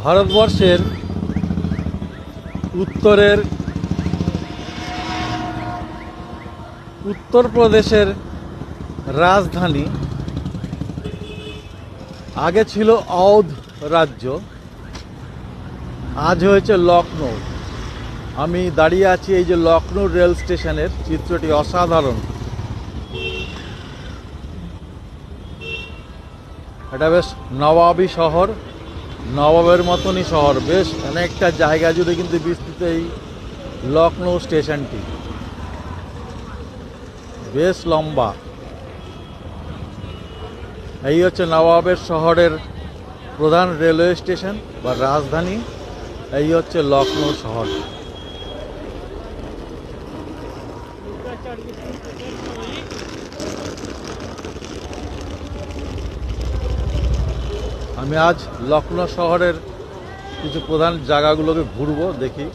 ভারতবর্ষের উত্তরের উত্তরপ্রদেশের রাজধানী আগে ছিল অওধ রাজ্য, আজ হয়েছে লখনৌ। আমি দাঁড়িয়ে আছি এই যে লখনৌ রেল স্টেশনের, চিত্রটি অসাধারণ। এটা বেশ নবাবী শহর, নবাবের মতনই শহর। বেশ অনেকটা জায়গা জুড়ে কিন্তু বিস্তৃত এই লখনৌ স্টেশনটি, বেশ লম্বা। এই হচ্ছে নবাবের শহরের প্রধান রেলওয়ে স্টেশন বা রাজধানী। এই হচ্ছে লখনৌ শহর। আমি আজ লখনৌ শহরের কিছু প্রধান জায়গাগুলোকে ঘুরবো, দেখি।